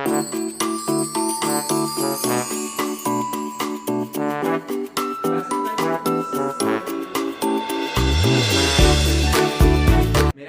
मेरा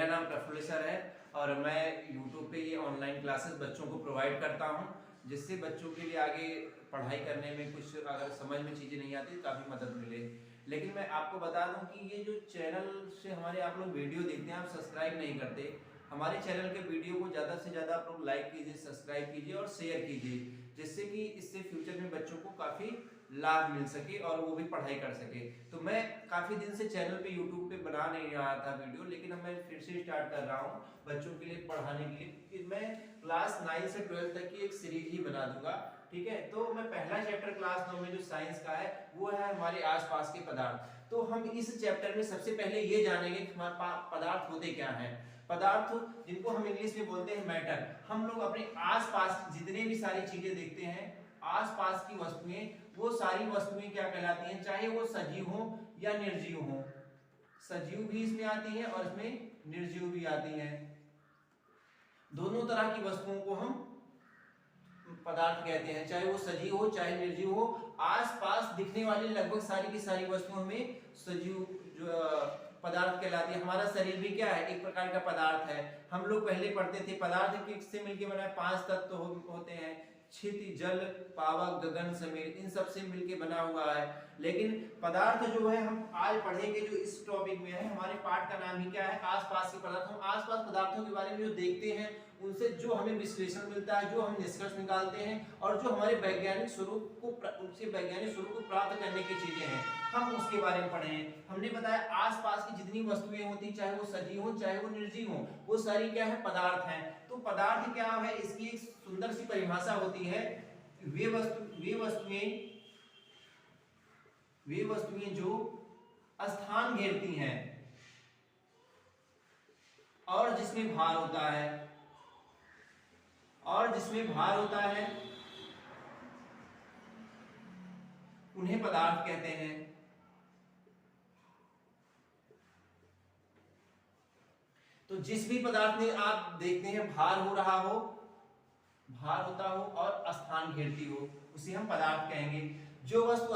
नाम प्रफुल्ल सर है और मैं YouTube पे ये ऑनलाइन क्लासेस बच्चों को प्रोवाइड करता हूँ, जिससे बच्चों के लिए आगे पढ़ाई करने में कुछ अगर समझ में चीज़ें नहीं आती काफ़ी मदद मिले। लेकिन मैं आपको बता दूं कि ये जो चैनल से हमारे आप लोग वीडियो देखते हैं, आप सब्सक्राइब नहीं करते। हमारे चैनल के वीडियो को ज़्यादा से ज़्यादा आप लोग लाइक कीजिए, सब्सक्राइब कीजिए और शेयर कीजिए, जिससे कि इससे फ्यूचर में बच्चों को काफ़ी लाभ मिल सके और वो भी पढ़ाई कर सके। तो मैं काफ़ी दिन से चैनल पे यूट्यूब पे बना नहीं रहा था वीडियो, लेकिन अब मैं फिर से स्टार्ट कर रहा हूँ बच्चों के लिए पढ़ाने के लिए। मैं क्लास 9 से 12 तक की एक सीरीज ही बना दूंगा, ठीक है। तो मैं पहला चैप्टर क्लास 9 में जो साइंस का है वो है हमारे आसपास के पदार्थ। तो हम इस चैप्टर में सबसे पहले ये जानेंगे कि हमारे पदार्थ होते क्या हैं। पदार्थ जिनको हम इंग्लिश में बोलते हैं मैटर। हम लोग अपने आसपास जितने भी सारी चीजें देखते हैं, आसपास की वस्तुएं, वो सारी वस्तुएं क्या कहलाती हैं, चाहे वो सजीव हो या निर्जीव हो। सजीव भी इसमें आती है और इसमें निर्जीव भी आती है। दोनों तरह की वस्तुओं को हम पदार्थ कहते हैं, चाहे वो सजीव हो चाहे निर्जीव हो। आसपास दिखने वाली लगभग सारी की सारी वस्तुओं में सजीव जो पदार्थ कहलाती है। हमारा शरीर भी क्या है, एक प्रकार का पदार्थ है। हम लोग पहले पढ़ते थे पदार्थ किससे मिलकर बना है, 5 तत्व होते हैं, क्षिति, जल, पावक, गगन, समीर, इन सब से मिलकर बना हुआ है। लेकिन पदार्थ जो है हम आज पढ़ेंगे, जो इस टॉपिक में है, हमारे पाठ का नाम ही क्या है, आसपास के पदार्थ। हम आसपास पदार्थों के बारे में जो देखते हैं, उनसे जो हमें विश्लेषण मिलता है, जो हम निष्कर्ष निकालते हैं और जो हमारे वैज्ञानिक स्वरूप को प्राप्त करने की चीजें हैं, हम उसके बारे में पढ़े हैं। हमने बताया आसपास की जितनी वस्तुएं होती, चाहे वो सजीव हो चाहे वो निर्जीव हो, वो सारी क्या है, पदार्थ हैं। तो पदार्थ क्या है, इसकी एक सुंदर सी परिभाषा होती है। वे वस्तुएं जो स्थान घेरती हैं और जिसमें भार होता है, उन्हें पदार्थ कहते हैं। तो जिस भी पदार्थ में आप देखते हैं भार होता हो और स्थान घेरती हो, उसे हम पदार्थ कहेंगे। जो वस्तु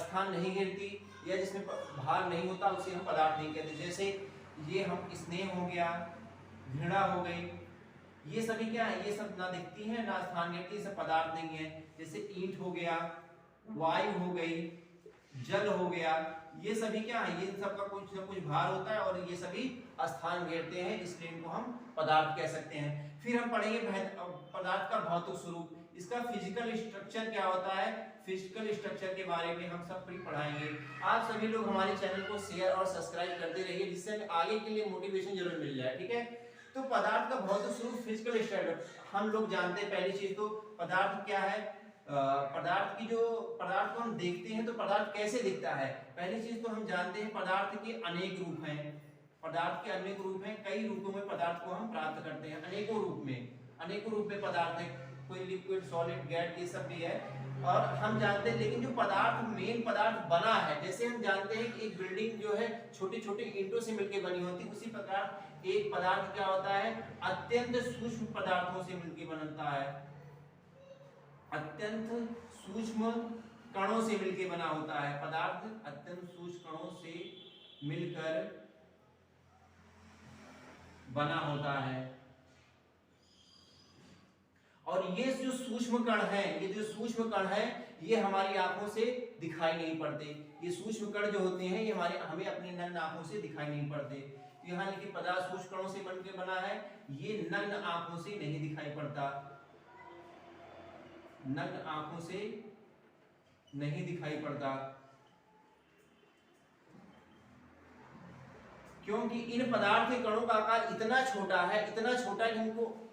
स्थान नहीं घेरती या जिसमें भार नहीं होता, उसे हम पदार्थ नहीं कहते। जैसे ये हम स्नेह हो गया, घृणा हो गई, ये सभी क्या है, ये सब ना दिखती है ना स्थान घेरती, सब पदार्थ नहीं है। जैसे ईंट हो गया, वायु हो गई, जल हो गया, ये सभी क्या है, ये सब का कुछ ना कुछ भार होता है और ये सभी स्थान घेरते हैं, इसलिए इनको हम पदार्थ कह सकते हैं। फिर हम पढ़ेंगे पदार्थ का भौतिक स्वरूप, इसका फिजिकल स्ट्रक्चर क्या होता है, फिजिकल स्ट्रक्चर के बारे में हम सब कुछ पढ़ाएंगे। आप सभी लोग हमारे चैनल को शेयर और सब्सक्राइब करते रहिए, जिससे हमें आगे के लिए मोटिवेशन जरूर मिल जाए, ठीक है। तो पदार्थ का भौतिक स्वरूप, फिजिकल स्ट्रक्चर हम लोग जानते हैं। पहली चीज तो पदार्थ क्या है, पदार्थ को हम देखते हैं तो पदार्थ कैसे दिखता है। पहली चीज तो हम जानते हैं पदार्थ के अनेक रूप हैं। कई रूपों में पदार्थ को हम प्राप्त करते हैं, अनेकों रूप में पदार्थ है। कोई लिक्विड, सॉलिड, गैस, ये सब भी है। और हम जानते हैं, लेकिन जो मेन पदार्थ बना है, जैसे हम जानते हैं कि एक बिल्डिंग जो है छोटी छोटी ईंटों से मिलकर बनी होती है, उसी प्रकार एक पदार्थ क्या होता है, अत्यंत सूक्ष्म पदार्थों से मिलकर बनता है, अत्यंत सूक्ष्म कणों से मिलकर बना होता है। पदार्थ अत्यंत सूक्ष्म कणों से मिलकर बना होता है। और ये जो सूक्ष्म कण है, ये हमारी आंखों से दिखाई नहीं पड़ते। ये सूक्ष्म कण जो होते हैं, ये हमें अपनी नग्न आंखों से दिखाई नहीं पड़ते। तो यहाँ लिखिए पदार्थ सूक्ष्म कणों से बनकर बना है, ये नग्न आंखों से नहीं दिखाई पड़ता, नग्न आंखों से नहीं दिखाई पड़ता, क्योंकि इन पदार्थ के कणों का आकार इतना छोटा है कि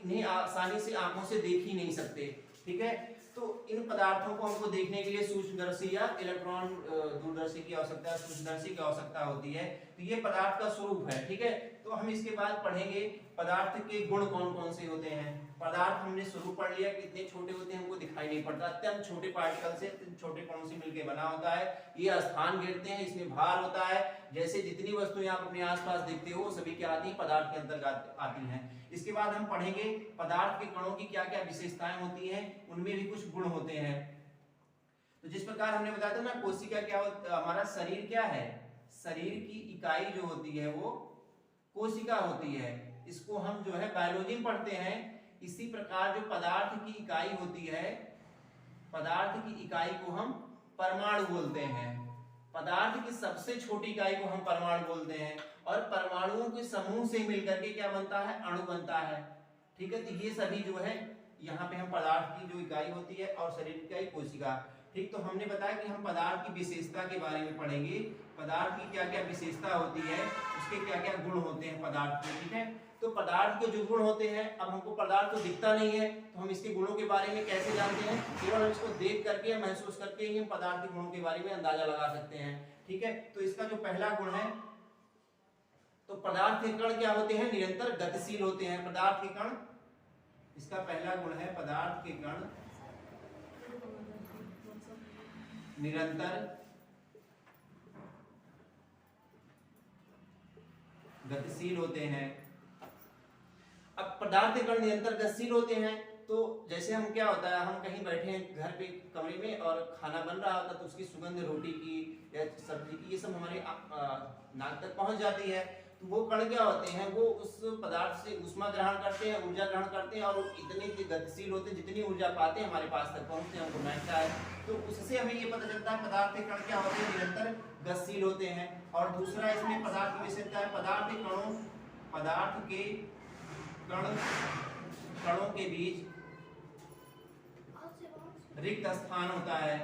इन्हें आसानी से आंखों से देख ही नहीं सकते, ठीक है। तो इन पदार्थों को हमको देखने के लिए सूक्ष्मदर्शी या इलेक्ट्रॉन दूरदर्शी की आवश्यकता, सूक्ष्मदर्शी की आवश्यकता होती है। तो ये पदार्थ का स्वरूप है, ठीक है। तो हम इसके बाद पढ़ेंगे पदार्थ के गुण कौन कौन से होते हैं। पदार्थ हमने शुरू पढ़ लिया, कितने छोटे होते हैं हमको दिखाई नहीं पड़ता, अत्यंत छोटे पार्टिकल से, अत्यंत छोटे कणों से मिलकर बना होता है। ये स्थान घेरते हैं, इसमें भार होता है। जैसे जितनी वस्तुएं आप अपने आसपास देखते हो सभी क्या आती है, पदार्थ के अंतर्गत आती हैं। इसके बाद हम पढ़ेंगे पदार्थ के कणों की क्या क्या विशेषताएं होती हैं, उनमें भी कुछ गुण होते हैं। तो जिस प्रकार हमने बताया था ना, कोशिका क्या होता, हमारा शरीर क्या है, शरीर की इकाई जो होती है वो कोशिका होती है। इसको हम जो है बायोलॉजी में पढ़ते हैं। इसी प्रकार जो पदार्थ की इकाई होती है, पदार्थ की इकाई को हम परमाणु बोलते हैं। पदार्थ की सबसे छोटी इकाई को हम परमाणु बोलते हैं, और परमाणुओं के समूह से मिलकर के क्या बनता है, अणु बनता है। ठीक है, तो ये सभी जो है यहाँ पे हम पदार्थ की जो इकाई होती है और शरीर की इकाई कोशिका। ठीक, तो हमने बताया कि हम पदार्थ की विशेषता के बारे में पढ़ेंगे, पदार्थ की क्या क्या विशेषता होती है, उसके क्या क्या गुण होते हैं पदार्थ के। ठीक है, तो पदार्थ के जो गुण होते हैं, अब हमको पदार्थ तो दिखता नहीं है तो हम इसके गुणों के बारे में कैसे जानते हैं, केवल हम इसको देख करके महसूस करके ही हम पदार्थ के गुणों के बारे में अंदाजा लगा सकते हैं। ठीक है, तो इसका जो पहला गुण है, तो पदार्थ के कण क्या होते हैं, निरंतर गतिशील होते हैं। पदार्थ के कण, इसका पहला गुण है पदार्थ के कण निरंतर गतिशील होते हैं। अब पदार्थ के कण निरंतर गतिशील होते हैं, तो जैसे हम क्या होता है, हम कहीं बैठे हैं घर पे कमरे में और खाना बन रहा होता है, तो उसकी सुगंध रोटी की या सब्जी की ये सब हमारे नाक तक पहुंच जाती है। तो वो कण क्या होते हैं, वो उस पदार्थ से ऊष्मा ग्रहण करते हैं, ऊर्जा ग्रहण करते हैं, और वो इतने गतिशील होते हैं, जितनी ऊर्जा पाते हैं हमारे पास तक पहुंचते हैं, हमको मिलता है। तो उससे हमें ये पता चलता है पदार्थ के कण क्या होते हैं, निरंतर गतिशील होते हैं। और दूसरा इसमें पदार्थ की विशेषता है, पदार्थ के कणों के बीच रिक्त स्थान होता है।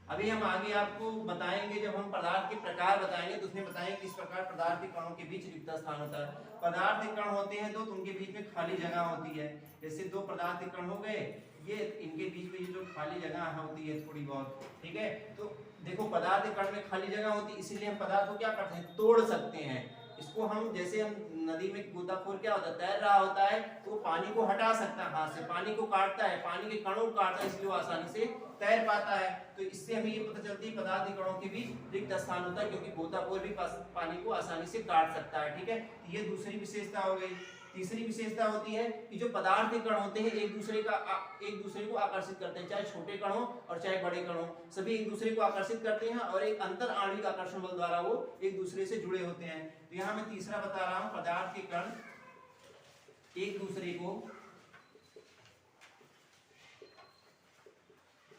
अभी हम आगे आपको बताएंगे, जब हम पदार्थ के प्रकार बताएंगे तो उसमें बताएंगे किस प्रकार पदार्थ के कणों के बीच रिक्त स्थान होता है। पदार्थ के कण होते हैं दो, तो उनके बीच में खाली जगह होती है। जैसे दो पदार्थ के कण हो गए, ये इनके बीच में ये जो खाली जगह होती है थोड़ी बहुत, ठीक है। तो देखो पदार्थ के कण में खाली जगह होती है, इसीलिए हम पदार्थ को क्या करते हैं, तोड़ सकते हैं। इसको हम, जैसे हम नदी में गोताखोर क्या होता है, तैर रहा होता है, तो पानी को हटा सकता है हाथ से, पानी को काटता है, पानी के कणों को काटता है, इसलिए वो आसानी से तैर पाता है। तो इससे हमें ये पता चलती है पदार्थ के कणों के बीच रिक्त स्थान होता है, क्योंकि गोताखोर भी पानी को आसानी से काट सकता है। ठीक है, ये दूसरी विशेषता हो गई। तीसरी विशेषता होती है कि जो पदार्थ के कण होते हैं एक दूसरे को आकर्षित करते हैं, चाहे छोटे कण हो और चाहे बड़े कण हो, सभी एक दूसरे को आकर्षित करते हैं और एक अंतर आणविक आकर्षण बल द्वारा वो एक दूसरे से जुड़े होते हैं। तो यहाँ मैं तीसरा बता रहा हूं, पदार्थ के कण एक दूसरे को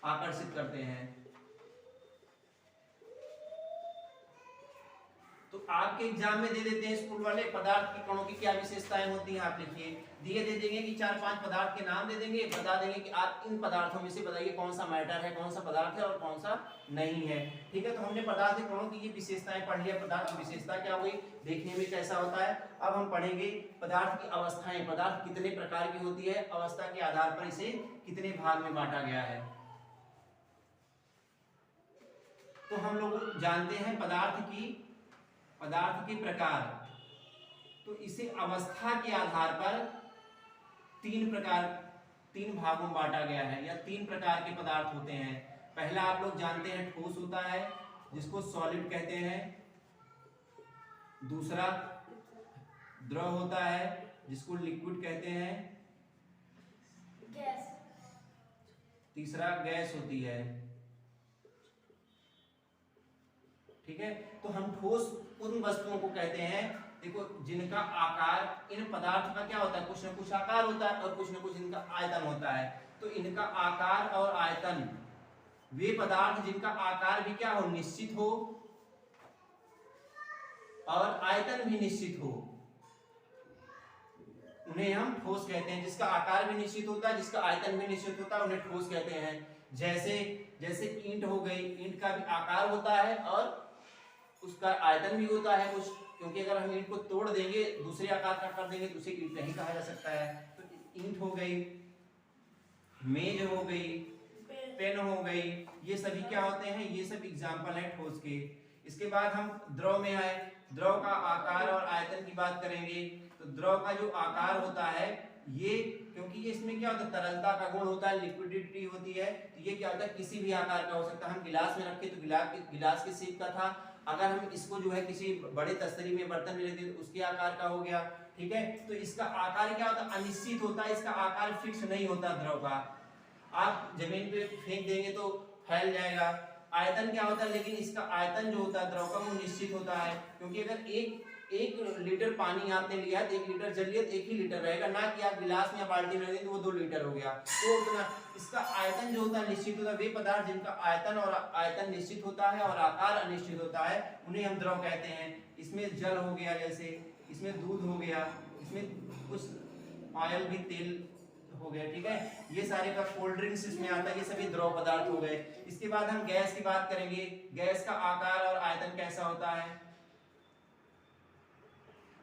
आकर्षित करते हैं। तो आपके एग्जाम में दे देते हैं स्कूल वाले, पदार्थ के कणों की क्या विशेषताएं होती हैं, आप लिखिए। दिए दे देंगे कि 4-5 पदार्थ के नाम दे देंगे, बता देंगे कि आप इन पदार्थों में से बताइए कौन सा मैटर है, कौन सा पदार्थ है और कौन सा नहीं है। ठीक है, तो हमने पदार्थ के कणों की ये विशेषताएं पढ़ लिया। पदार्थ की विशेषता क्या हुई, देखने में कैसा होता है। अब हम पढ़ेंगे पदार्थ की अवस्थाएं, पदार्थ कितने प्रकार की होती है, अवस्था के आधार पर इसे कितने भाग में बांटा गया है। तो हम लोग जानते हैं पदार्थ के प्रकार, तो इसे अवस्था के आधार पर तीन भागों में बांटा गया है, या 3 प्रकार के पदार्थ होते हैं। पहला आप लोग जानते हैं ठोस होता है, जिसको सॉलिड कहते हैं। दूसरा द्रव होता है, जिसको लिक्विड कहते हैं। गैस। तीसरा गैस होती है। ठीक है, तो हम ठोस उन वस्तुओं को कहते हैं, देखो, जिनका आकार, इन पदार्थ का क्या होता है, कुछ न कुछ आकार होता है और कुछ न कुछ इनका आयतन होता है। तो इनका आकार और आयतन, वे पदार्थ जिनका आकार भी क्या हो, निश्चित हो, और आयतन भी निश्चित हो, उन्हें हम ठोस कहते हैं। जिसका आकार भी निश्चित होता है, जिसका आयतन भी निश्चित होता है, उन्हें ठोस कहते हैं। जैसे ईंट हो गई, ईंट का भी आकार होता है और उसका आयतन भी होता है कुछ, क्योंकि अगर हम ईंट को तोड़ देंगे, दूसरे आकार का कर देंगे तो उसे ईंट नहीं कहा जा सकता है। तो ईंट हो गई, मेज हो गई, पेन हो गई, ये सभी क्या होते हैं, ये सब एग्जाम्पल है ठोस के। इसके बाद हम द्रव में आए। द्रव का आकार और आयतन की बात करेंगे तो द्रव का जो आकार होता है ये, क्योंकि ये इसमें क्या होता है तरलता का गुण होता है, लिक्विडिटी होती है, तो ये क्या होता है किसी भी आकार का हो सकता है। हम गिलास में रखे तो गिलास के शेप का था, अगर हम इसको जो है किसी बड़े तस्तरी में बर्तन में रखते तो उसके आकार का हो गया, ठीक है। तो इसका आकार क्या होता है अनिश्चित होता है, इसका आकार फिक्स नहीं होता द्रव का, आप जमीन पे फेंक देंगे तो फैल जाएगा। आयतन क्या होता है, लेकिन इसका आयतन जो होता है द्रव का वो निश्चित होता है, क्योंकि अगर एक लीटर पानी आपने लिया है तो 1 लीटर जल लिया तो 1 ही लीटर रहेगा, ना कि आप गिलास में या बाल्टी में रखेंगे तो वो 2 लीटर हो गया। तो उतना इसका आयतन जो होता है निश्चित होता है। वे पदार्थ जिनका आयतन निश्चित होता है और आकार अनिश्चित होता है उन्हें हम द्रव कहते हैं। इसमें जल हो गया, जैसे इसमें दूध हो गया, इसमें कुछ ऑयल भी तेल हो गया, ठीक है। ये सारे का कोल्ड ड्रिंक्स इसमें आता है, ये सभी द्रव पदार्थ हो गए। इसके बाद हम गैस की बात करेंगे। गैस का आकार और आयतन कैसा होता है,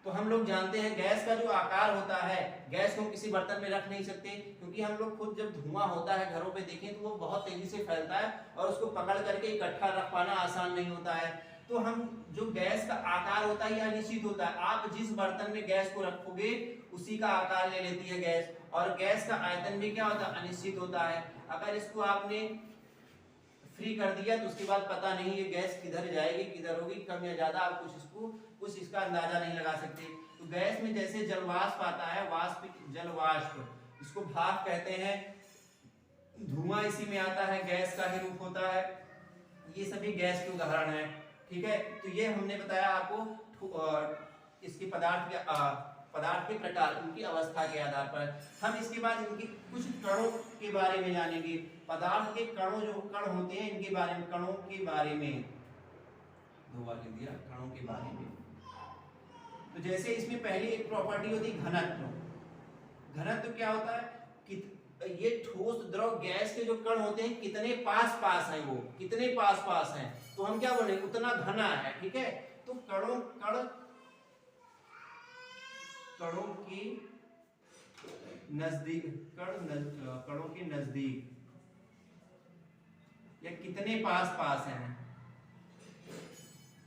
तो हम लोग जानते हैं गैस का जो आकार होता है, गैस को हम किसी बर्तन में रख नहीं सकते, क्योंकि हम लोग खुद जब धुआं होता है घरों पे देखें तो वो बहुत तेजी से फैलता है और उसको पकड़ करके इकट्ठा रख पाना आसान नहीं होता है। तो हम जो गैस का आकार होता है यह अनिश्चित होता है, आप जिस बर्तन में गैस को रखोगे उसी का आकार ले लेती है गैस, और गैस का आयतन भी क्या होता है अनिश्चित होता है। अगर इसको आपने फ्री कर दिया तो उसके बाद पता नहीं ये गैस किधर जाएगी, किधर होगी, कम या ज्यादा, आप कुछ इसका अंदाजा नहीं लगा सकते। तो गैस में जैसे जलवाष्प आता है, जलवाष्प, इसको भाप कहते हैं, धुआं इसी में आता है, गैस का ही रूप होता है, ये सभी गैस के उदाहरण है, ठीक है। तो ये हमने बताया आपको इसके पदार्थ के प्रकार, उनकी अवस्था के आधार पर। हम इसके बाद इनके कुछ कणों के बारे में जानेंगे। पदार्थ के कणों, जो कण होते हैं इनके बारे में, कणों के बारे में, दो बार लिख दिया, कणों के बारे में। तो जैसे इसमें पहली एक प्रॉपर्टी होती है घनत्व। घनत्व क्या होता है कि ये ठोस द्रव गैस के जो कण होते हैं कितने पास पास हैं, वो कितने पास पास हैं, तो हम क्या बोलेंगे उतना घना है, ठीक है। तो कणों के नजदीक, कणों के नजदीक या कितने पास पास हैं,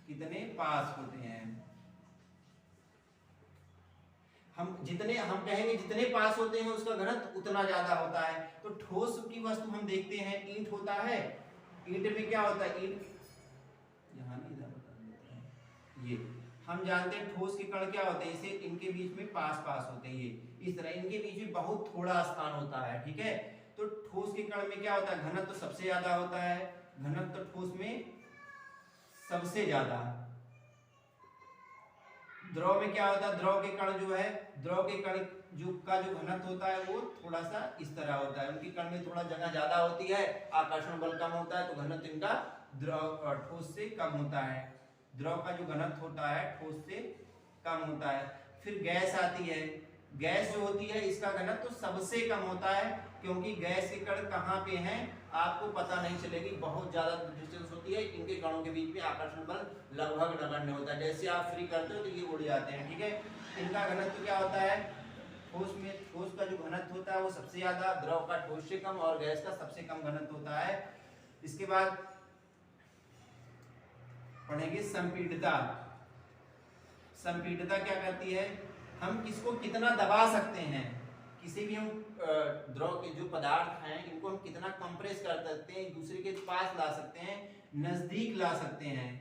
कितने पास होते हैं, हम कहेंगे जितने पास होते हैं उसका घनत्व उतना ज्यादा होता है। तो ठोस की वस्तु हम देखते हैं, ईंट होता है, ईंट में क्या होता है, ईंट यहाँ नहीं, इधर बता देते हैं। ये हम जानते हैं ठोस के कण क्या होते हैं, इसे इनके बीच में पास पास होते हैं, ये इस तरह इनके बीच में बहुत थोड़ा स्थान होता है, ठीक है। तो ठोस के कण में क्या होता है, घनत्व सबसे ज्यादा होता है, घनत्व ठोस में सबसे ज्यादा। द्रव में क्या होता है, द्रव के कण जो है, द्रव के कण का जो घनत्व होता है वो थोड़ा सा इस तरह होता है, उनके कण में थोड़ा जगह ज्यादा होती है, आकर्षण बल कम होता है, तो घनत्व इनका द्रव ठोस से कम होता है। द्रव का जो घनत्व होता है ठोस से कम होता है। फिर गैस आती है। गैस जो होती है इसका घनत्व तो सबसे कम होता है, क्योंकि गैस के कण कहाँ पे हैं आपको पता नहीं चलेगी, बहुत ज्यादा डिस्टेंस होती है, इनके कणों के बीच में आकर्षण बल लगभग नगण्य होता है, जैसे आप फ्री करते हो तो ये उड़ जाते हैं, ठीक है। इनका घनत्व क्या होता है, ठोस का जो घनत्व होता है वो सबसे ज्यादा, द्रव का ठोस से कम और गैस का सबसे कम घनत्व होता है। इसके बाद पढ़ेंगे संपीड़ितता। संपीड़ितता क्या कहती है, हम किसको कितना दबा सकते हैं, किसी भी हम द्रव के जो पदार्थ हैं इनको हम कितना कंप्रेस कर सकते हैं, एक दूसरे के पास ला सकते हैं, नजदीक ला सकते हैं।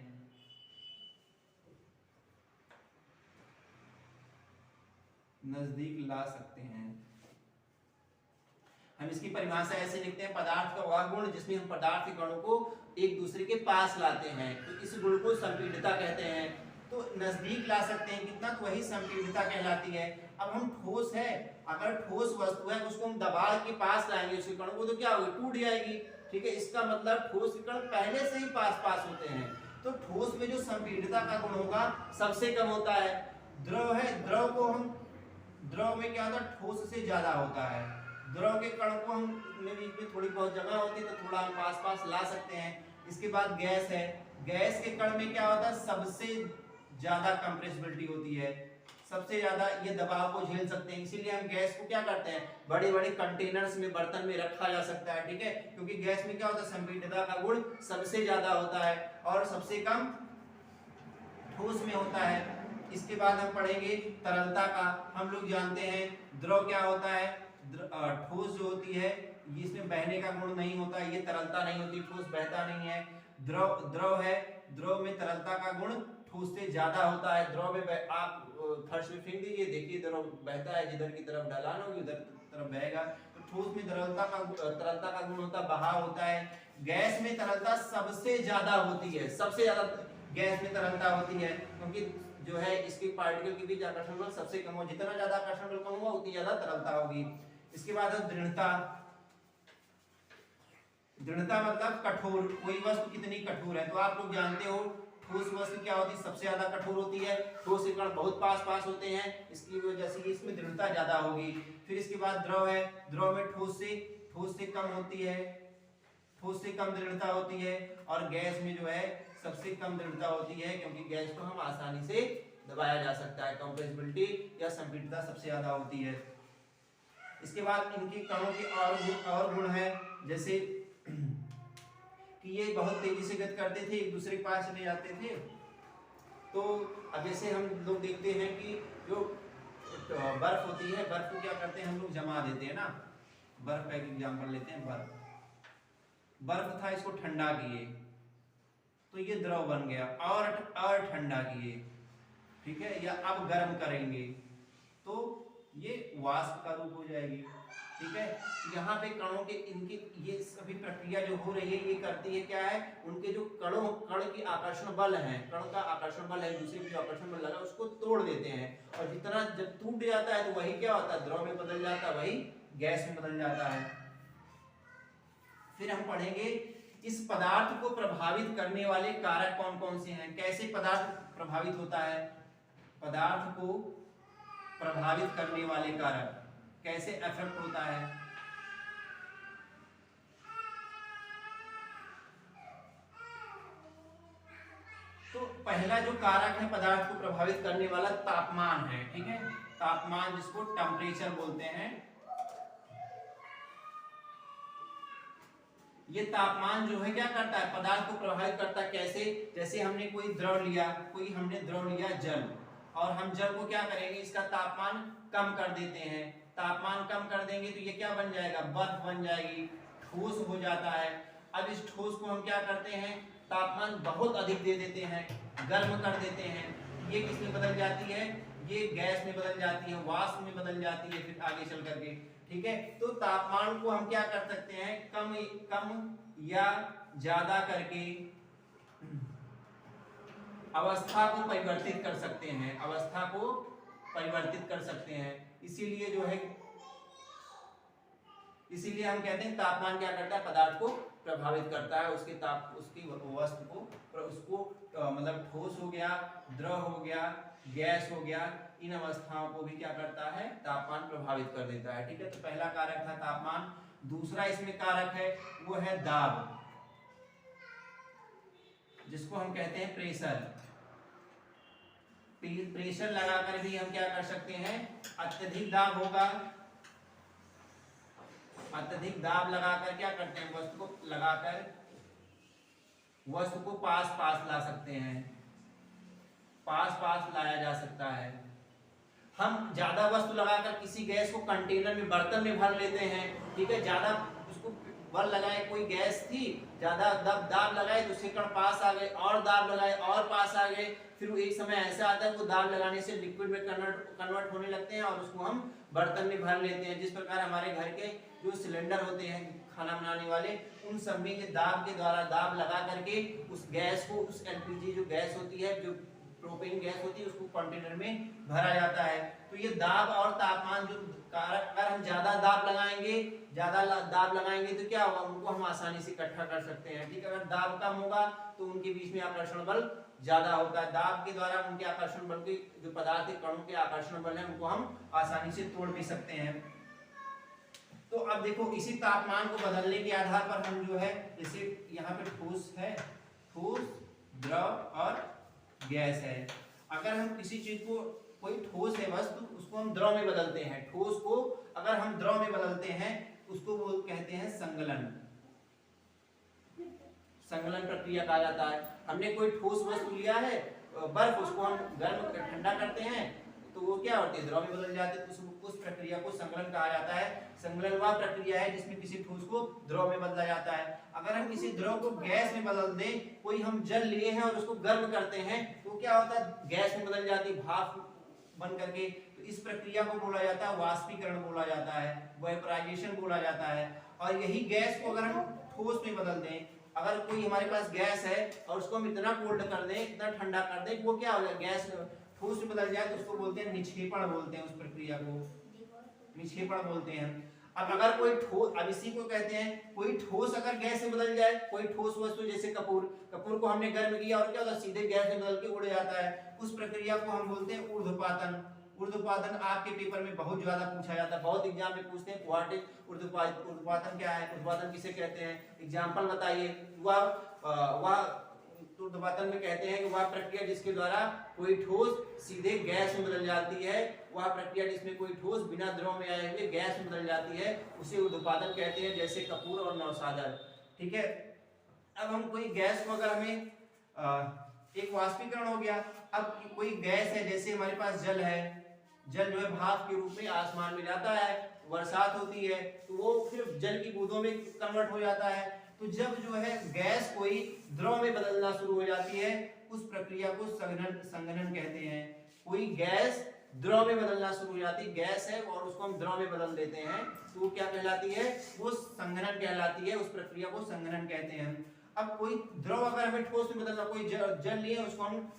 नजदीक ला सकते हैं। हम इसकी परिभाषा ऐसे लिखते हैं, पदार्थ का वह गुण जिसमें हम पदार्थ के कणों को एक दूसरे के पास लाते हैं, तो इस गुण को संपीड़ितता कहते हैं। तो नजदीक ला सकते हैं कितना, तो वही संपीड़ितता कहलाती है। अब हम ठोस है, अगर ठोस वस्तु है उसको हम दबा के पास लाएंगे उसके कणों को, तो क्या होगी, टूट जाएगी, ठीक है। इसका मतलब ठोस के कण पहले से ही पास पास होते हैं, तो ठोस में जो संपीड़ितता का गुण होगा सबसे कम होता है। द्रव है, द्रव में क्या होता है, ठोस से ज्यादा होता है। द्रव के कण को हम बीच में थोड़ी बहुत जगह होती है तो थोड़ा हम पास पास ला सकते हैं। इसके बाद गैस है, गैस के कण में क्या होता है, सबसे ज्यादा कंप्रेसिबिलिटी होती है, सबसे ज्यादा ये दबाव को झेल सकते हैं, इसीलिए हम गैस को क्या करते हैं, बड़े बड़े कंटेनर्स में, बर्तन में रखा जा सकता है, ठीक है, क्योंकि गैस में क्या होता है, संपीड़ितता का गुण सबसे ज्यादा होता है और सबसे कम ठोस में होता है। इसके बाद हम पढ़ेंगे तरलता का। हम लोग जानते हैं द्रव क्या होता है, ठोस जो होती है इसमें बहने का गुण नहीं होता, ये तरलता नहीं होती, ठोस बहता नहीं है। द्रव द्रव है, द्रव में तरलता का गुण ठोस से ज्यादा होता है। द्रव में आप फर्श में फेंक दीजिए, देखिए द्रव बहता है, जिधर की तरफ ढलान होगी उधर तरफ बहेगा। तो ठोस में तरलता का गुण होता है, बहाव होता है। गैस में तरलता सबसे ज्यादा होती है, सबसे ज्यादा गैस में तरलता होती है, क्योंकि जो है इसके पार्टिकल के बीच आकर्षण बल सबसे कम हो, जितना ज्यादा आकर्षण बल कम होगा उतनी ज्यादा तरलता होगी। इसके बाद है दृढ़ता। दृढ़ता मतलब कठोर, कोई वस्तु कितनी कठोर है। तो आप लोग जानते हो ठोस वस्तु क्या होती है, सबसे ज्यादा कठोर होती है। ठोस के कण बहुत पास पास होते हैं, इसकी वजह से इसमें दृढ़ता ज्यादा होगी। फिर इसके बाद द्रव है, द्रव में ठोस से कम होती है, ठोस से कम दृढ़ता होती है। और गैस में जो है सबसे कम दृढ़ता होती है, क्योंकि गैस को हम आसानी से दबाया जा सकता है, कंप्रेसिबिलिटी या संपीड़ितता सबसे ज्यादा होती है। इसके बाद इनके कणों के और गुण है, जैसे कि ये बहुत तेजी से गति करते थे, एक दूसरे के पास चले जाते थे। तो अब जैसे हम लोग देखते हैं कि जो बर्फ होती है, बर्फ को क्या करते हैं हम लोग जमा देते हैं ना। बर्फ का एक एग्जांपल लेते हैं, बर्फ था, इसको ठंडा किए तो ये द्रव बन गया, और ठंडा किए, ठीक है, या अब गर्म करेंगे तो ये वाष्प का रूप हो जाएगी, ठीक है। यहाँ पे कणों के इनकी ये सभी प्रक्रिया जो हो रही है ये करती है क्या है, उनके जो कण की आकर्षण बल है, कण का आकर्षण बल है, दूसरे जो आकर्षण बल लगा उसको तोड़ देते हैं। और जितना जब टूट जाता है तो वही क्या होता है, द्रव में बदल जाता है, वही गैस में बदल जाता है। फिर हम पढ़ेंगे इस पदार्थ को प्रभावित करने वाले कारक कौन कौन से हैं, कैसे पदार्थ प्रभावित होता है। पदार्थ को प्रभावित करने वाले कारक कैसे इफेक्ट होता है। तो पहला जो कारक है पदार्थ को प्रभावित करने वाला, तापमान है, ठीक है। तापमान जिसको टेम्परेचर बोलते हैं। ये तापमान जो है क्या करता है, पदार्थ को प्रभावित करता है। कैसे, जैसे हमने कोई द्रव लिया जल, और हम जल को क्या करेंगे, इसका तापमान कम कर देते हैं। तापमान कम कर देंगे तो ये क्या बन जाएगा, बर्फ बन जाएगी, ठोस हो जाता है। अब इस ठोस को हम क्या करते हैं, तापमान बहुत अधिक दे देते हैं, गर्म कर देते हैं। ये किस में बदल जाती है, ये गैस में बदल जाती है, वाष्प में बदल जाती है, फिर आगे चल करके, ठीक है। तो तापमान को हम क्या कर सकते हैं, कम या ज्यादा करके अवस्था को परिवर्तित कर सकते हैं, अवस्था को परिवर्तित कर सकते हैं। इसीलिए जो है, इसीलिए हम कहते हैं तापमान क्या करता है, पदार्थ को प्रभावित करता है, उसकी वस्तु को, उसको मतलब ठोस हो गया, द्रव हो गया, गैस हो गया, इन अवस्थाओं को भी क्या करता है, तापमान प्रभावित कर देता है, ठीक है। तो पहला कारक था तापमान। दूसरा इसमें कारक है वो है दाब, जिसको हम कहते हैं प्रेशर। प्रेशर लगाकर भी हम क्या कर सकते हैं, अत्यधिक दाब होगा, अत्यधिक दाब लगाकर क्या करते हैं, वस्तु को लगाकर वस्तु को पास पास ला सकते हैं, पास पास लाया जा सकता है। हम ज्यादा वस्तु लगाकर किसी गैस को कंटेनर में, बर्तन में भर लेते हैं, ठीक है। ज्यादा उसको बल लगाए, कोई गैस थी, ज्यादा दाब लगाए तो उसके कण पास आ गए, और दाब लगाए और पास आ गए। फिर एक समय ऐसा आता है वो दाब लगाने से लिक्विड में कन्वर्ट होने लगते हैं और उसको हम बर्तन में भर लेते हैं। जिस प्रकार हमारे घर के जो सिलेंडर होते हैं खाना बनाने वाले, उन सब में ये दाब के द्वारा, दाब लगा करके उस गैस को, उस एलपीजी जो गैस होती है, जो प्रोपेन गैस होती है, उसको कंटेनर में भरा जाता है। तो ये दाब और तापमान जो कारक, अगर हम ज्यादा दाब लगाएंगे तो क्या होगा, उनको हम आसानी से इकट्ठा कर सकते हैं, ठीक है। अगर दाब कम होगा तो उनके बीच में आकर्षण बल ज्यादा होता है, दाब के द्वारा उनके आकर्षण बल के, जो पदार्थ के कणों के आकर्षण बल है, उनको हम आसानी से तोड़ भी सकते हैं। तो अब देखो, इसी तापमान को बदलने के आधार पर हम जो है, जैसे यहाँ पे ठोस है, ठोस, द्रव और गैस है। अगर हम किसी चीज को, कोई ठोस है वस्तु, उसको हम द्रव में बदलते हैं, ठोस को अगर हम द्रव में बदलते हैं उसको वो कहते हैं संगलन, संगलन प्रक्रिया कहा जाता है। हमने कोई ठोस वस्तु लिया है, बर्फ उसको हम गर्म ठंडा करते हैं तो वो क्या होती है, द्रव में बदल जाती है। तो उस प्रक्रिया को संघनन कहा जाता है। संघनन वह प्रक्रिया है जिसमें किसी ठोस को द्रव में बदला जाता है। अगर हम किसी द्रव को गैस में बदल दें, कोई हम जल लिए हैं और उसको गर्म करते हैं तो क्या होता है, गैस में बदल जाती है, भाप बन करके। तो इस प्रक्रिया को बोला जाता है वाष्पीकरण बोला जाता है, वेपोराइजेशन बोला जाता है। और यही गैस को अगर हम ठोस में बदल दें, अगर कोई हमारे पास गैस है और उसको हम इतना कोल्ड कर दें, इतना ठंडा कर दें, वो क्या हो जाए, गैस ठोस में बदल जाए, तो उसको बोलते हैं निक्षेपण बोलते हैं, उस प्रक्रिया को निक्षेपण बोलते हैं। अब अगर कोई ठोस, अब इसी को कहते हैं कोई ठोस अगर गैस में बदल जाए, कोई ठोस वस्तु जैसे कपूर को हमने गर्म किया और क्या होता है, सीधे गैस में बदल के उड़ जाता है, उस प्रक्रिया को हम बोलते हैं ऊर्ध्वपातन। ऊर्ध्वपातन आपके पेपर में बहुत ज्यादा पूछा जाता है, बहुत एग्जाम में पूछते हैं व्हाट इज ऊर्ध्वपातन क्या है, ऊर्ध्वपातन किसे कहते हैं, एग्जांपल बताइए। वह ऊर्ध्वपातन में कहते हैं कि वह प्रक्रिया जिसके द्वारा कोई ठोस सीधे गैस में बदल जाती है, वह प्रक्रिया जिसमें कोई ठोस बिना द्रव में आए हुए गैस में बदल जाती है, उसे ऊर्ध्वपातन कहते हैं, जैसे कपूर और नौसागर। ठीक है। अब हम कोई गैस को अगर हमें एक वाष्पीकरण हो गया, अब कोई गैस है, जैसे हमारे पास जल है, जल जो है भाप के रूप में आसमान में जाता है, बरसात होती है तो वो फिर जल की बूंदों में कन्वर्ट हो जाता है। तो जब जो है गैस कोई द्रव में बदलना शुरू हो जाती है, उस प्रक्रिया को संघनन कहते हैं। कोई गैस द्रव में बदलना शुरू हो जाती है, गैस है और उसको हम द्रव में बदल देते हैं, तो वो क्या कहलाती है, वो संघनन कहलाती है, उस प्रक्रिया को संघनन कहते हैं। अब कोई द्रव अगर हमें ठोस में बदलना, कोई जल लिए उसको हम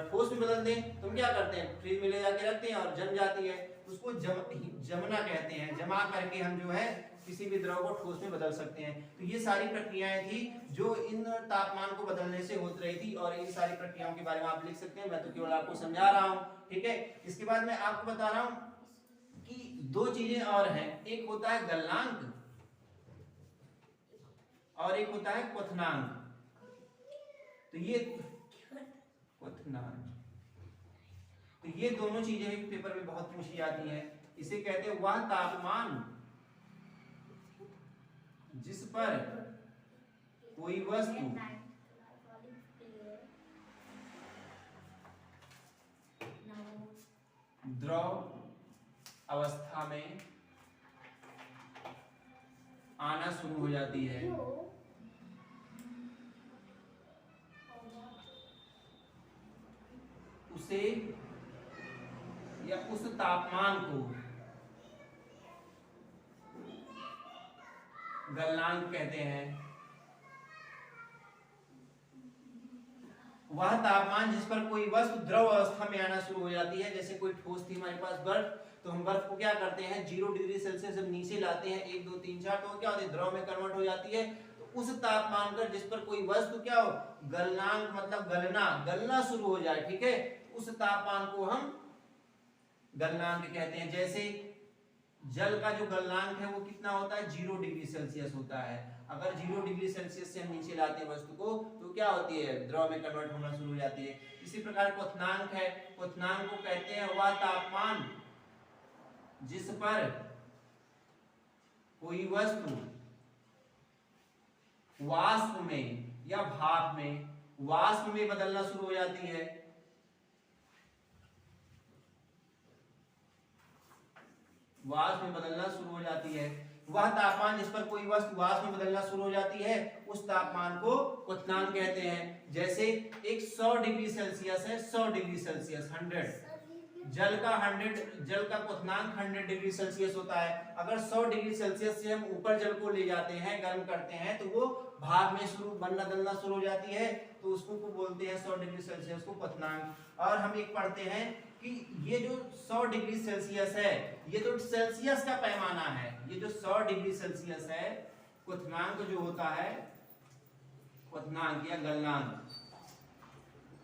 ठोस में बदल दें, तो हम क्या करते हैं, फ्रिज में ले जाके रखते हैं और जम जाती है, उसको जमना कहते हैं। जमा करके हम जो है किसी भी द्रव को ठोस में बदल सकते हैं। तो ये सारी प्रक्रियाएं थी जो इन तापमान को बदलने से होती रही थी, और इन सारी प्रक्रियाओं के बारे में आप लिख सकते हैं, मैं तो केवल आपको समझा रहा हूँ। ठीक है। इसके बाद मैं आपको बता रहा हूँ कि दो चीजें और हैं, एक होता है गलनांक और एक होता है क्वथनांक। तो ये क्वथनांक, तो ये दोनों चीजें भी पेपर में बहुत पूछी जाती हैं। इसे कहते हैं वह तापमान जिस पर कोई वस्तु द्रव अवस्था में आना शुरू हो जाती है, उसे या उस तापमान को गलनांक कहते हैं। वह तापमान जिस पर कोई वस्तु द्रव अवस्था में आना शुरू हो जाती है, जैसे कोई ठोस थी हमारे पास बर्फ, तो हम बर्फ को क्या करते हैं, 0 डिग्री सेल्सियस जब नीचे लाते हैं 1 2 3 4, तो क्या होती है, द्रव में कन्वर्ट हो जाती है। तो उस तापमान पर जिस पर कोई वस्तु क्या हो, गलनांक मतलब गलना शुरू हो जाए, ठीक है, उस तापमान को हम गलनांक कहते हैं। जैसे जल का जो गलनांक है वो कितना होता है, 0 डिग्री सेल्सियस होता है। अगर 0 डिग्री सेल्सियस से हम नीचे लाते हैं वस्तु को, तो क्या होती है, द्रव में कन्वर्ट होना शुरू हो जाती है। इसी प्रकार क्वथनांक है, क्वथनांक को कहते हैं वह तापमान जिस पर कोई वस्तु वाष्प में या भाप में, वाष्प में बदलना शुरू हो जाती है, वाष्प में बदलना शुरू हो जाती है। वह तापमान जिस पर कोई वस्तु वाष्प में बदलना शुरू हो जाती है, उस तापमान को क्वथनांक कहते हैं। जैसे एक 100 डिग्री सेल्सियस है, 100 डिग्री सेल्सियस 100, जल का क्वथनांक 100 डिग्री सेल्सियस होता है। अगर 100 डिग्री सेल्सियस से हम ऊपर जल को ले जाते हैं, गर्म करते हैं, तो वो भाप में बदलना शुरू हो जाती है, तो उसको बोलते हैं 100 डिग्री सेल्सियस को क्वथनांक। और हम एक पढ़ते हैं कि ये जो 100 डिग्री सेल्सियस है, ये तो सेल्सियस का पैमाना है, ये जो 100 डिग्री सेल्सियस है, क्वथनांक जो होता है, क्वथनांक या गलनांक,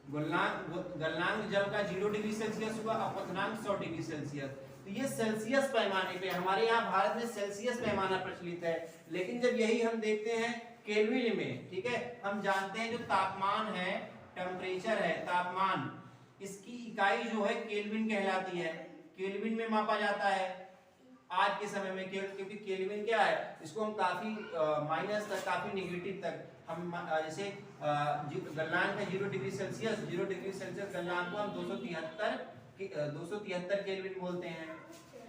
गलनांक जल का 0 डिग्री सेल्सियस हुआ, और क्वथनांक 100 डिग्री सेल्सियस। तो ये सेल्सियस पैमाने पे, हमारे यहाँ भारत में सेल्सियस पैमाना प्रचलित है, लेकिन जब यही हम देखते हैं केल्विन में, ठीक है, हम जानते हैं जो तापमान है, टेम्परेचर है, तापमान, इसकी इकाई जो है केल्विन कहलाती है, केल्विन में मापा जाता है। आज के समय में क्योंकि केल्विन क्या है, इसको हम काफी माइनस तक, काफी नेगेटिव तक हम जैसे गलनांक है 0 डिग्री सेल्सियस, 0 डिग्री सेल्सियस गलनांक को हम 273 केल्विन बोलते हैं,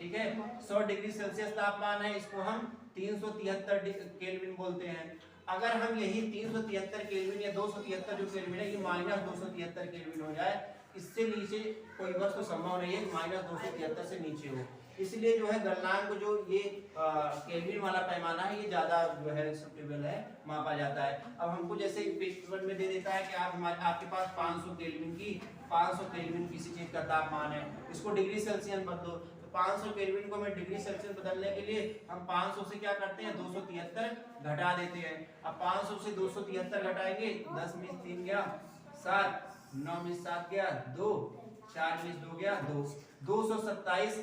ठीक है। 100 डिग्री सेल्सियस तापमान है, इसको हम 373 केल्विन बोलते हैं। अगर हम यही 373 केल्विन या 273 जो केल्विन है ये माइनस 273 केल्विन हो जाए, इससे नीचे कोई वस्तु संभव नहीं है माइनस 273 से नीचे हो। इसलिए जो है गलनांक जो ये केल्विन वाला पैमाना है ये ज्यादा जो है एक्सेप्टेबल है, मापा जाता है। अब हमको जैसे पेपर में दे देता है कि आपके पास 500 केल्विन किसी चीज का तापमान है, इसको डिग्री सेल्सियस बदलो, तो 500 केल्विन को मैं डिग्री सेल्सियस बदलने के लिए हम 500 से क्या करते हैं 273 घटा देते हैं। अब 500 से 273 घटाएंगे, 10 में 3 गया 7, 9 में 7 गया 2, 4 में 2 गया 2, 227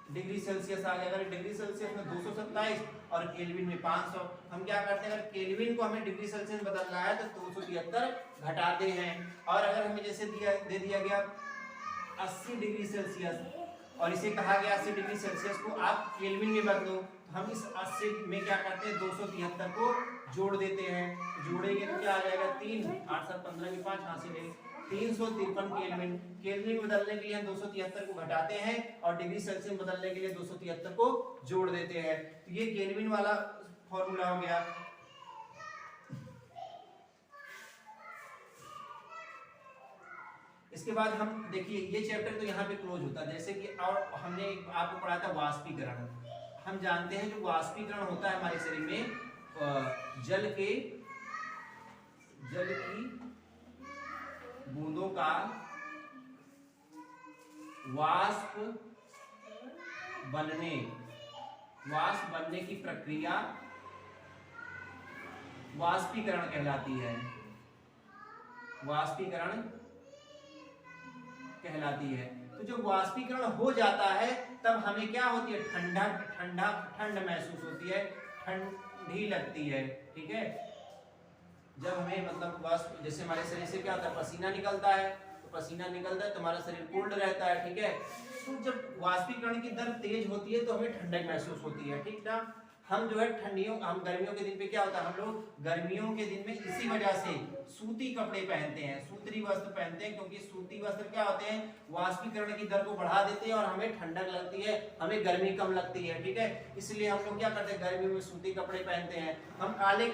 डिग्री सेल्सियस आ गया। अगर डिग्री सेल्सियस में 227 और केल्विन में 500, हम क्या करते हैं, अगर केल्विन को हमें डिग्री सेल्सियस बदलना है तो 273 घटाते हैं। और अगर हमें जैसे दे दिया गया 80 डिग्री सेल्सियस और इसे कहा गया 80 डिग्री सेल्सियस को आप केल्विन में बदलो, तो हम इस 80 में क्या करते हैं 273 को जोड़ देते हैं। जोड़ेंगे तो क्या आ जाएगा 3, 8, 7, 15 की 5 हासिल है 353 केल्विन। केल्विन बदलने के लिए हम 273 को घटाते हैं और डिग्री सेल्सियस बदलने के लिए 273 को जोड़ देते हैं। तो ये केल्विन वाला फॉर्मूला हो गया। इसके बाद हम देखिए ये चैप्टर तो यहाँ पे क्लोज होता है। जैसे कि और हमने आपको पढ़ा था वाष्पीकरण। हम जानते हैं जो वाष्पीकरण होता है हमारे शरीर में जल की बूंदों का वाष्प बनने की प्रक्रिया वाष्पीकरण कहलाती है। तो जब वाष्पीकरण हो जाता है तब हमें क्या होती है ठंड महसूस होती है, ठंडी लगती है, ठीक है। जब हमें मतलब वाष्प जैसे हमारे शरीर से क्या होता है पसीना निकलता है, तो पसीना निकलता है तो हमारा शरीर कोल्ड रहता है, ठीक है। तो जब वाष्पीकरण की दर तेज होती है तो हमें ठंडक महसूस होती है, ठीक ना। हम जो है हम गर्मियों के दिन पे क्या होता है, हम लोग गर्मियों के दिन में इसी वजह से सूती कपड़े पहनते हैं, सूती वस्त्र पहनते हैं, क्योंकि सूती वस्त्र क्या होते हैं वाष्पीकरण की दर को बढ़ा देते हैं और हमें ठंडक लगती है, हमें गर्मी कम लगती है, ठीक है। इसलिए हम लोग क्या करते हैं गर्मियों में सूती कपड़े पहनते हैं। हम काले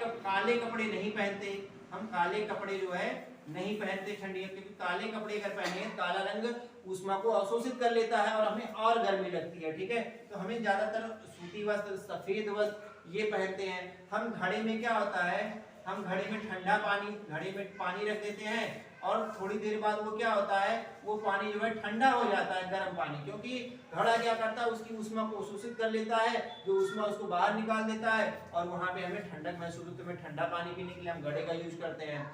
कपड़े नहीं पहनते, हम काले कपड़े जो है नहीं पहनते ठंडियों, क्योंकि काले कपड़े अगर पहने काला रंग ऊष्मा को अवशोषित कर लेता है और हमें और गर्मी लगती है, ठीक है। तो हमें ज्यादातर सूती वस्त्र, सफेद वस्त्र ये पहनते हैं। हम घड़े में क्या होता है, हम घड़े में ठंडा पानी, घड़े में पानी रख देते हैं और थोड़ी देर बाद वो क्या होता है वो पानी जो है ठंडा हो जाता है, गर्म पानी, क्योंकि घड़ा क्या करता है उसकी ऊष्मा को अवशोषित कर लेता है, जो ऊष्मा उसको बाहर निकाल देता है और वहां पे हमें ठंडक महसूस होती है। ठंडा पानी पीने के लिए हम घड़े का यूज करते हैं,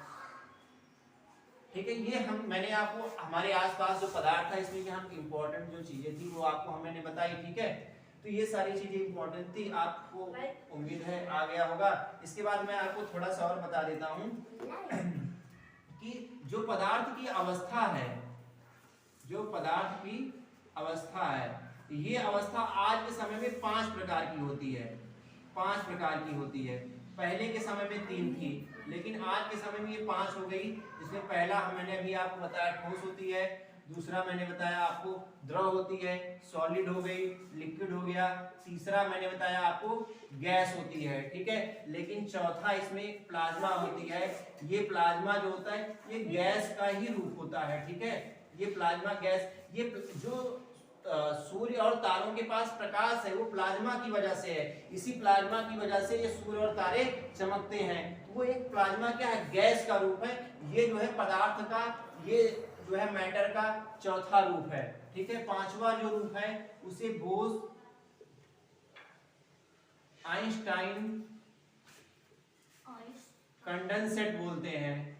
ठीक है। ये मैंने आपको हमारे आसपास जो पदार्थ था इसमें हम इंपॉर्टेंट जो चीजें थी वो आपको मैंने बताई, ठीक है। तो ये सारी चीजें इंपॉर्टेंट थी, आपको उम्मीद है आ गया होगा। इसके बाद मैं आपको थोड़ा सा और बता देता हूँ कि जो पदार्थ की अवस्था है, ये अवस्था आज के समय में 5 प्रकार की होती है। पहले के समय में 3 थी, लेकिन आज के समय में ये 5 हो गई। जिसमें पहला मैंने अभी आपको बताया ठोस होती है, दूसरा मैंने बताया आपको द्रव होती है, सॉलिड हो गई, लिक्विड हो गया, तीसरा मैंने बताया आपको गैस होती है, ठीक है। लेकिन चौथा इसमें प्लाज्मा होती है। ये प्लाज्मा जो होता है ये गैस का ही रूप होता है, ठीक है। ये प्लाज्मा गैस, ये जो सूर्य और तारों के पास प्रकाश है वो प्लाज्मा की वजह से है। इसी प्लाज्मा की वजह से ये सूर्य और तारे चमकते हैं। वो एक प्लाज्मा क्या है, गैस का रूप है। ये जो है पदार्थ का, ये जो है मैटर का चौथा रूप है, ठीक है। पांचवा जो रूप है उसे बोस आइंस्टाइन कंडेंसेट बोलते हैं।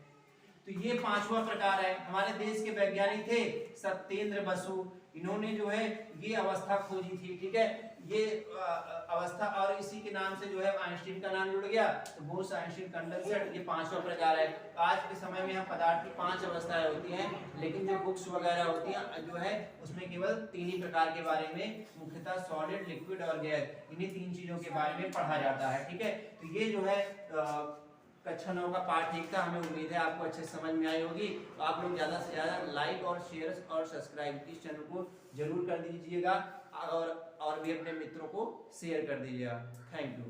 तो ये 5वां प्रकार है। हमारे देश के वैज्ञानिक थे सत्येंद्र बसु, इन्होंने जो है ये अवस्था खोजी थी, ठीक है, ये अवस्था, और इसी के नाम से जो है आइंस्टीन का नाम जुड़ गया, तो बोस आइंस्टीन कंडेंसर, ये पांचवा प्रकार है। आज के समय में हम पदार्थ की 5 अवस्थाएं होती हैं, लेकिन जो बुक्स वगैरह होती हैं जो है उसमें केवल 3 ही प्रकार के बारे में, मुख्यतः सॉलिड, लिक्विड और गैस, इन्हीं 3 चीजों के बारे में पढ़ा जाता है, ठीक है। तो ये जो है कक्षा 9 का पार्ट 1 था। हमें उम्मीद है आपको अच्छे समझ में आई होगी। तो आप लोग ज़्यादा से ज़्यादा लाइक और शेयर और सब्सक्राइब इस चैनल को जरूर कर दीजिएगा, और भी अपने मित्रों को शेयर कर दीजिएगा। Thank you.